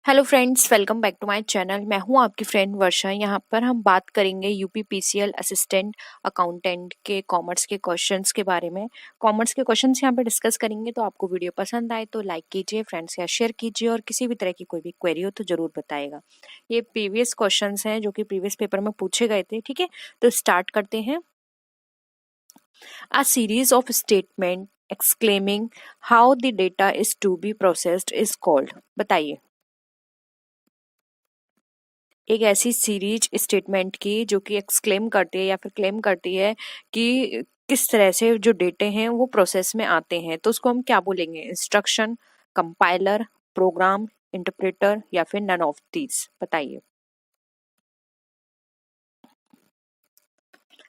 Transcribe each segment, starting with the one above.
Hello friends, welcome back to my channel. मैं हूं आपकी फ्रेंड वर्षा। यहाँ पर हम बात करेंगे यूपीपीसीएल असिस्टेंट अकाउंटेंट के कॉमर्स के क्वेश्चंस के बारे में। कॉमर्स के क्वेश्चंस यहाँ पे डिस्कस करेंगे। तो आपको वीडियो पसंद आए तो लाइक कीजिए, फ्रेंड्स या शेयर कीजिए, और किसी भी तरह की कोई भी क्वेरी हो तो जरूर बताइएगा। ये प्रीवियस क्वेश्चन हैं जो कि प्रीवियस पेपर में पूछे गए थे। ठीक है, तो स्टार्ट करते हैं। A series of statement exclaiming how the data is to be processed is called. बताइए। एक ऐसी सीरीज स्टेटमेंट की जो कि एक्सक्लेम करती है या फिर क्लेम करती है कि किस तरह से जो डेटे हैं वो प्रोसेस में आते हैं, तो उसको हम क्या बोलेंगे? इंस्ट्रक्शन, कंपाइलर, प्रोग्राम, इंटरप्रेटर या फिर नन ऑफ दीज। बताइए।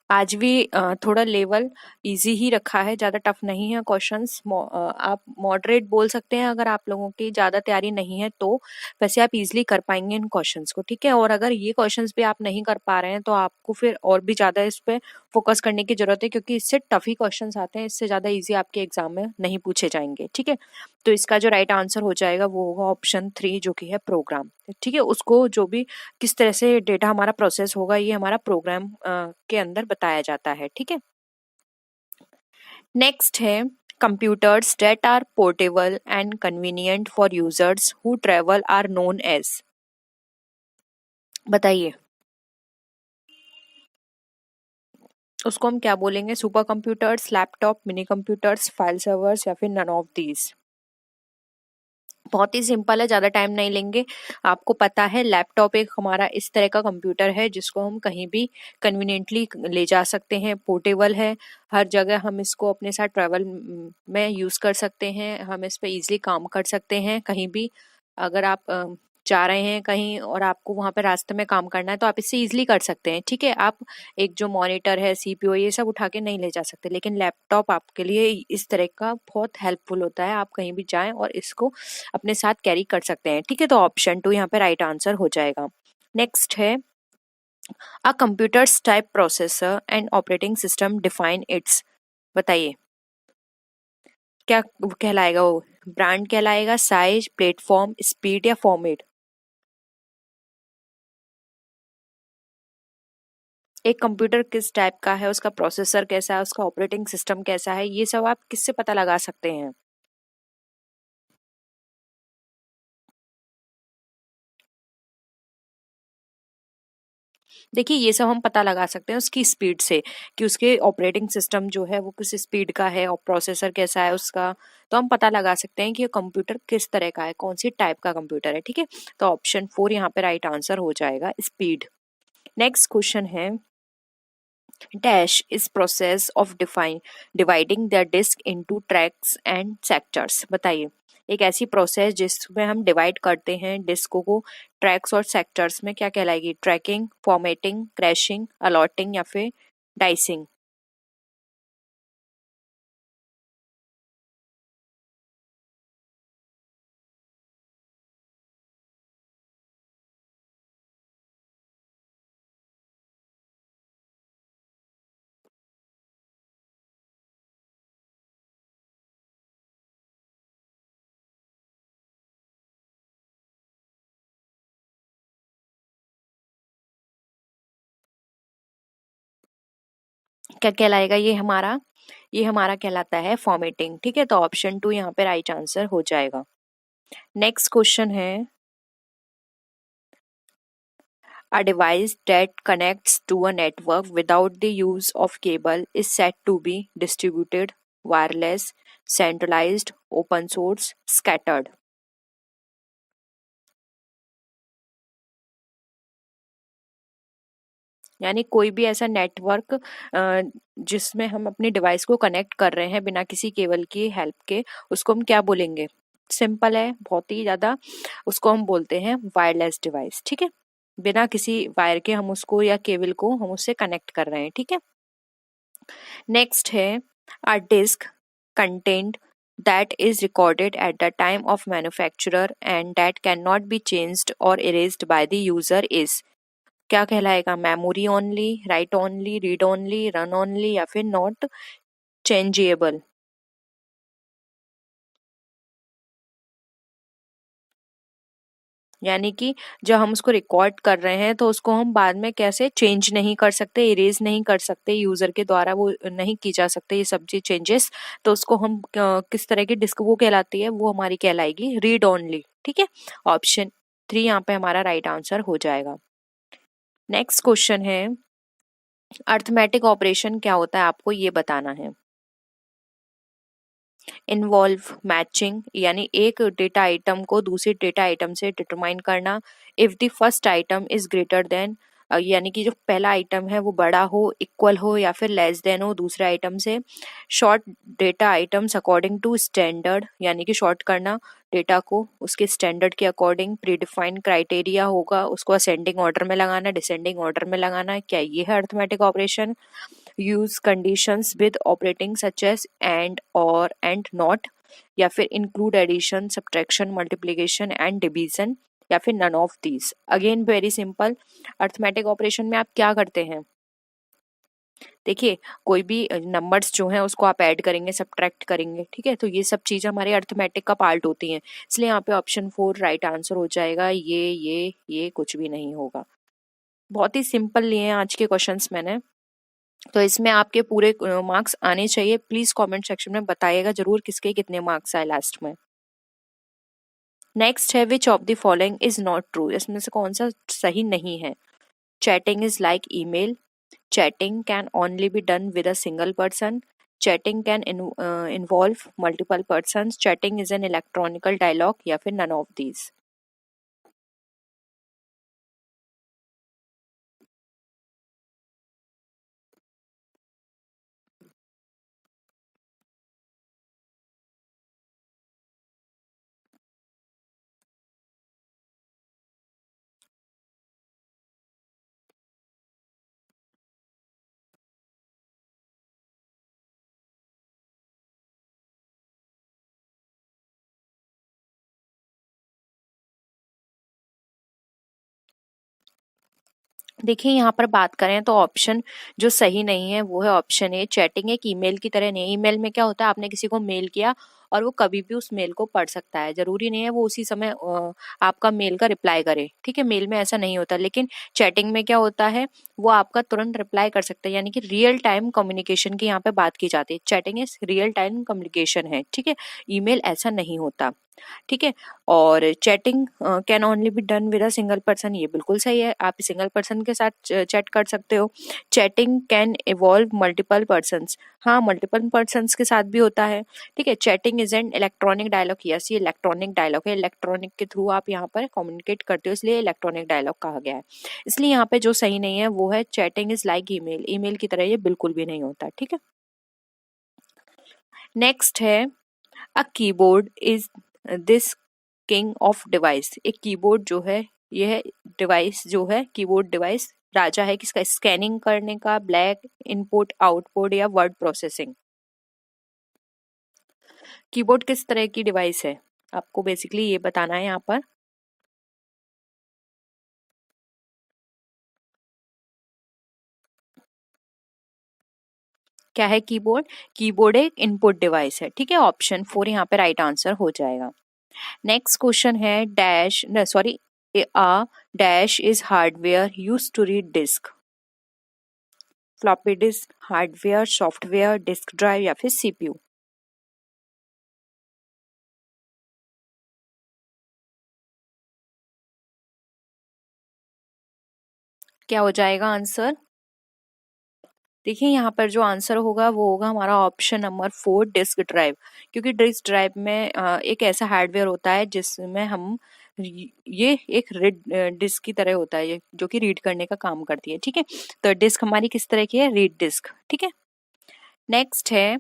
आज भी थोड़ा लेवल इजी ही रखा है, ज़्यादा टफ नहीं है क्वेश्चंस। आप मॉडरेट बोल सकते हैं अगर आप लोगों की ज़्यादा तैयारी नहीं है तो। वैसे आप इजीली कर पाएंगे इन क्वेश्चंस को। ठीक है, और अगर ये क्वेश्चंस भी आप नहीं कर पा रहे हैं तो आपको फिर और भी ज़्यादा इस पे फोकस करने की जरूरत है, क्योंकि इससे टफ ही क्वेश्चंस आते हैं। इससे ज़्यादा ईजी आपके एग्जाम में नहीं पूछे जाएंगे। ठीक है, तो इसका जो राइट आंसर हो जाएगा वो होगा ऑप्शन 3, जो कि है प्रोग्राम। ठीक है, उसको जो भी किस तरह से डेटा हमारा प्रोसेस होगा ये हमारा प्रोग्राम के अंदर बताया जाता है। ठीक है, नेक्स्ट है computers that are portable and convenient for users who travel are known as. बताइए, उसको हम क्या बोलेंगे? Super computers, laptop, mini computers, file servers या फिर नन ऑफ दीज। बहुत ही सिंपल है, ज़्यादा टाइम नहीं लेंगे। आपको पता है लैपटॉप एक हमारा इस तरह का कंप्यूटर है जिसको हम कहीं भी कन्वीनियंटली ले जा सकते हैं। पोर्टेबल है, हर जगह हम इसको अपने साथ ट्रैवल में यूज़ कर सकते हैं। हम इस पे इजीली काम कर सकते हैं कहीं भी। अगर आप जा रहे हैं कहीं और आपको वहाँ पे रास्ते में काम करना है तो आप इससे इजीली कर सकते हैं। ठीक है, आप एक जो मॉनिटर है, सीपीयू, ये सब उठा के नहीं ले जा सकते, लेकिन लैपटॉप आपके लिए इस तरह का बहुत हेल्पफुल होता है। आप कहीं भी जाएं और इसको अपने साथ कैरी कर सकते हैं। ठीक है, तो ऑप्शन 2 यहाँ पे राइट आंसर हो जाएगा। नेक्स्ट है a computers type processor and operating system define its. बताइए क्या कहलाएगा वो? ब्रांड कहलाएगा, साइज, प्लेटफॉर्म, स्पीड या फॉर्मेट? एक कंप्यूटर किस टाइप का है, उसका प्रोसेसर कैसा है, उसका ऑपरेटिंग सिस्टम कैसा है, ये सब आप किससे पता लगा सकते हैं? देखिए, ये सब हम पता लगा सकते हैं उसकी स्पीड से, कि उसके ऑपरेटिंग सिस्टम जो है वो किस स्पीड का है और प्रोसेसर कैसा है उसका। तो हम पता लगा सकते हैं कि ये कंप्यूटर किस तरह का है, कौन सी टाइप का कंप्यूटर है। ठीक है, तो ऑप्शन 4 यहाँ पे राइट आंसर हो जाएगा, स्पीड। नेक्स्ट क्वेश्चन है dash is process of dividing the disk into tracks and sectors. बताइए, एक ऐसी प्रोसेस जिसमें हम डिवाइड करते हैं डिस्क को ट्रैक्स और सेक्टर्स में, क्या कहलाएगी? ट्रैकिंग, फॉर्मेटिंग, क्रैशिंग, अलॉटिंग या फिर डाइसिंग? क्या कहलाएगा ये हमारा कहलाता है फॉर्मेटिंग। ठीक है, तो ऑप्शन 2 यहाँ पे राइट आंसर हो जाएगा। नेक्स्ट क्वेश्चन है a device that connects to a network without the use of cable is said to be distributed, wireless, centralized, open source, scattered। यानी कोई भी ऐसा नेटवर्क जिसमें हम अपनी डिवाइस को कनेक्ट कर रहे हैं बिना किसी केबल की हेल्प के, उसको हम क्या बोलेंगे? सिंपल है, बहुत ही ज्यादा। उसको हम बोलते हैं वायरलेस डिवाइस। ठीक है, बिना किसी वायर के हम उसको या केबल को हम उससे कनेक्ट कर रहे हैं। ठीक है, नेक्स्ट है a disk content that is recorded at the time of manufacturer and that cannot be changed or erased by the user is। क्या कहलाएगा? Memory only, right only, read only, run only या फिर not changeable? यानी कि जब हम उसको record कर रहे हैं तो उसको हम बाद में कैसे चेंज नहीं कर सकते, इरेज नहीं कर सकते, यूजर के द्वारा वो नहीं की जा सकते ये सब चेंजेस। तो उसको हम किस तरह की डिस्क वो कहलाती है, वो हमारी कहलाएगी रीड ओनली। ठीक है, ऑप्शन 3 यहाँ पे हमारा राइट आंसर हो जाएगा। नेक्स्ट क्वेश्चन है, अर्थमेटिक ऑपरेशन क्या होता है आपको ये बताना है। इन्वॉल्व मैचिंग, यानी एक डेटा आइटम को दूसरी डेटा आइटम से डिटरमाइन करना। If the first item is greater than, यानी कि जो पहला आइटम है वो बड़ा हो, इक्वल हो या फिर लेस देन हो दूसरे आइटम से। Sort data items according to standard, यानी कि शॉर्ट करना डेटा को उसके स्टैंडर्ड के अकॉर्डिंग। प्रीडिफाइंड क्राइटेरिया होगा, उसको असेंडिंग ऑर्डर में लगाना, डिसेंडिंग ऑर्डर में लगाना। क्या ये है arithmetic operation. Use conditions with operating such as and और एंड नॉट, या फिर include addition, subtraction, multiplication and division, या फिर none of these. Again very simple, arithmetic operation में आप क्या करते हैं, देखिए कोई भी नंबर्स जो हैं उसको आप ऐड करेंगे, सब्ट्रैक्ट करेंगे, ठीक है, तो ये सब चीज़ हमारे अर्थमेटिक का पार्ट होती हैं। इसलिए यहाँ पे ऑप्शन 4 राइट आंसर हो जाएगा। ये कुछ भी नहीं होगा। बहुत ही सिंपल लिए हैं आज के क्वेश्चंस मैंने, तो इसमें आपके पूरे मार्क्स आने चाहिए। प्लीज कमेंट सेक्शन में बताइएगा जरूर किसके कितने मार्क्स आए लास्ट में। नेक्स्ट है, which of the following is not true, इसमें से कौन सा सही नहीं है। Chatting is like email, chatting can only be done with a single person, chatting can involve multiple person, chatting is an electronical dialogue, या फिर नन ऑफ दीज। देखिए यहाँ पर बात करें तो ऑप्शन जो सही नहीं है वो है ऑप्शन ए, चैटिंग एक ईमेल की तरह नहीं है। ईमेल में क्या होता है, आपने किसी को मेल किया और वो कभी भी उस मेल को पढ़ सकता है, जरूरी नहीं है वो उसी समय आपका मेल का रिप्लाई करे, ठीक है, मेल में ऐसा नहीं होता। लेकिन चैटिंग में क्या होता है, वो आपका तुरंत रिप्लाई कर सकता है, यानी कि रियल टाइम कम्युनिकेशन की यहाँ पे बात की जाती है। Chatting is real time communication है, ठीक है, ईमेल ऐसा नहीं होता, ठीक है। और chatting can only be done with a single person, ये बिल्कुल सही है, आप सिंगल पर्सन के साथ चैट कर सकते हो। Chatting can involve multiple persons, हाँ मल्टीपल पर्सन्स के साथ भी होता है, ठीक है। Chatting is an electronic dialogue, yes ये इलेक्ट्रॉनिक डायलॉग है, इलेक्ट्रॉनिक के थ्रू आप यहाँ पर कम्युनिकेट करते हो, इसलिए इलेक्ट्रॉनिक डायलॉग कहा गया है। इसलिए यहाँ पे जो सही नहीं है वो है chatting is like email, email की तरह ये बिल्कुल भी नहीं होता, ठीक है। नेक्स्ट है, a keyboard is this king of device, एक कीबोर्ड जो है यह डिवाइस जो है, कीबोर्ड डिवाइस राजा है किसका, स्कैनिंग करने का, ब्लैक इनपुट आउटपुट, या वर्ड प्रोसेसिंग। कीबोर्ड किस तरह की डिवाइस है आपको बेसिकली ये बताना है यहाँ पर। क्या है कीबोर्ड, कीबोर्ड एक इनपुट डिवाइस है, ठीक है, ऑप्शन 4 यहाँ पे राइट आंसर हो जाएगा। नेक्स्ट क्वेश्चन है, dash sorry a dash is hardware used to read disk, floppy disk, hardware, software, disk drive, या फिर सीपीयू। क्या हो जाएगा आंसर, देखिए यहाँ पर जो आंसर होगा वो होगा हमारा ऑप्शन नंबर 4 डिस्क ड्राइव, क्योंकि डिस्क ड्राइव में एक ऐसा हार्डवेयर होता है जिसमें हम ये एक रीड डिस्क की तरह होता है, ये जो कि रीड करने का काम करती है, ठीक है। तो डिस्क हमारी किस तरह की है, रीड डिस्क, ठीक है। नेक्स्ट है,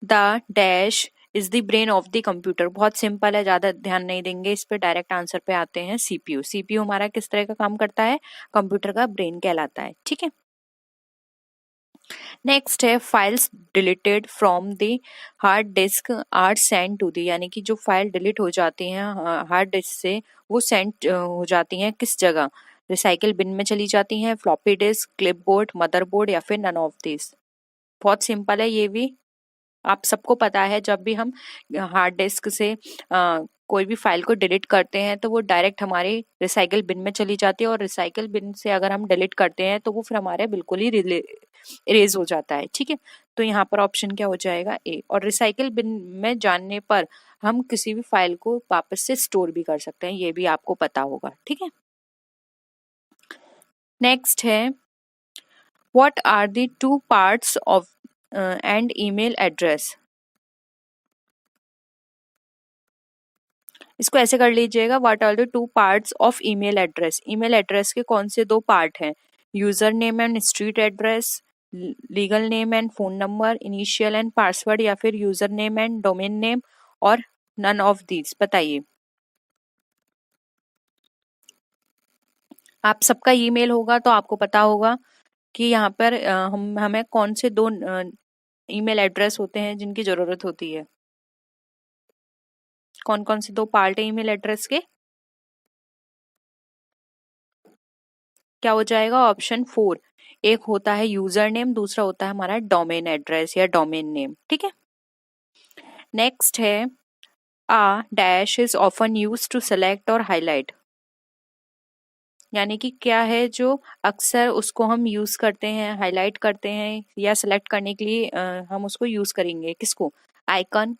the dash is the brain of the computer, बहुत सिंपल है, ज्यादा ध्यान नहीं देंगे इस पे, डायरेक्ट आंसर पे आते हैं। सीपीयू, सीपीयू हमारा किस तरह का काम करता है, कंप्यूटर का ब्रेन कहलाता है, ठीक है। नेक्स्ट है, files deleted from the hard disk are send to the, यानी कि जो फाइल डिलीट हो जाती हैं हार्ड डिस्क से वो सेंड हो जाती हैं किस जगह, रिसाइकिल बिन में चली जाती हैं, फ्लॉपी डिस्क, क्लिपबोर्ड, मदरबोर्ड, या फिर नन ऑफ दिस। बहुत सिंपल है ये भी, आप सबको पता है, जब भी हम हार्ड डिस्क से कोई भी फाइल को डिलीट करते हैं तो वो डायरेक्ट हमारे रिसाइकल बिन में चली जाती है, और रिसाइकल बिन से अगर हम डिलीट करते हैं तो वो फिर हमारे बिल्कुल ही इरेज हो जाता है। ठीक है, तो यहाँ पर ऑप्शन क्या हो जाएगा, ए। और रिसाइकल बिन में जाने पर हम किसी भी फाइल को वापस से स्टोर भी कर सकते हैं, ये भी आपको पता होगा। ठीक है, नेक्स्ट है what are the two parts of and email address. इसको ऐसे कर लीजिएगा, what are the two parts of email address. Email address के कौन से दो पार्ट हैं, user name and street address, legal name and phone number, initial and password, या फिर user name and domain name, और नन ऑफ दीज। बताइए, आप सबका ईमेल होगा तो आपको पता होगा कि यहाँ पर हमें कौन से दो ईमेल एड्रेस होते हैं जिनकी जरूरत होती है। कौन कौन से दो पार्ट है ईमेल एड्रेस के, क्या हो जाएगा, ऑप्शन 4। एक होता है यूजर नेम, दूसरा होता है हमारा डोमेन एड्रेस या डोमेन नेम। ठीक है, नेक्स्ट है a dash is often used to select और हाईलाइट। यानी कि क्या है जो अक्सर उसको हम यूज करते हैं, हाईलाइट करते हैं या सेलेक्ट करने के लिए हम उसको यूज करेंगे, किसको, icon,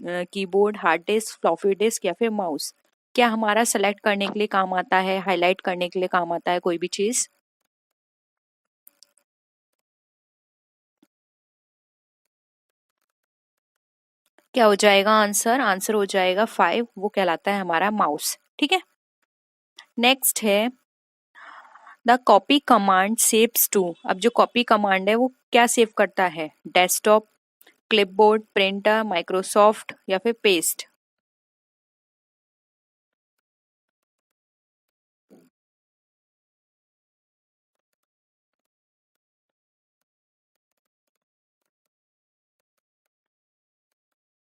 keyboard, hard disk, floppy disk, या फिर माउस। क्या हमारा सेलेक्ट करने के लिए काम आता है, हाईलाइट करने के लिए काम आता है कोई भी चीज। क्या हो जाएगा आंसर, आंसर हो जाएगा 5, वो कहलाता है हमारा माउस। ठीक है, नेक्स्ट है the copy command saves to. अब जो कॉपी कमांड है वो क्या सेव करता है, डेस्कटॉप, क्लिपबोर्ड, प्रिंटर, माइक्रोसॉफ्ट, या फिर पेस्ट।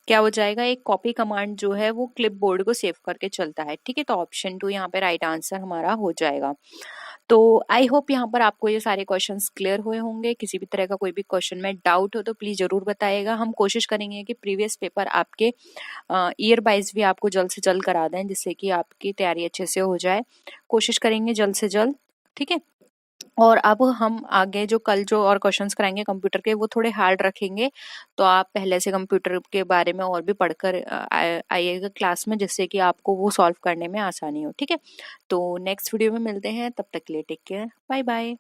क्या हो जाएगा, एक कॉपी कमांड जो है वो क्लिपबोर्ड को सेव करके चलता है। ठीक है, तो ऑप्शन 2 यहाँ पे राइट आंसर हमारा हो जाएगा। तो आई होप यहाँ पर आपको ये सारे क्वेश्चंस क्लियर हुए होंगे। किसी भी तरह का कोई भी क्वेश्चन में डाउट हो तो प्लीज जरूर बताइएगा। हम कोशिश करेंगे कि प्रीवियस पेपर आपके ईयर वाइज भी आपको जल्द से जल्द करा दें, जिससे कि आपकी तैयारी अच्छे से हो जाए। कोशिश करेंगे जल्द से जल्द। ठीक है, और अब हम आगे जो कल जो और क्वेश्चंस कराएंगे कंप्यूटर के, वो थोड़े हार्ड रखेंगे। तो आप पहले से कंप्यूटर के बारे में और भी पढ़कर आइएगा क्लास में, जिससे कि आपको वो सॉल्व करने में आसानी हो। ठीक है, तो नेक्स्ट वीडियो में मिलते हैं, तब तक के लिए टेक केयर, बाय बाय।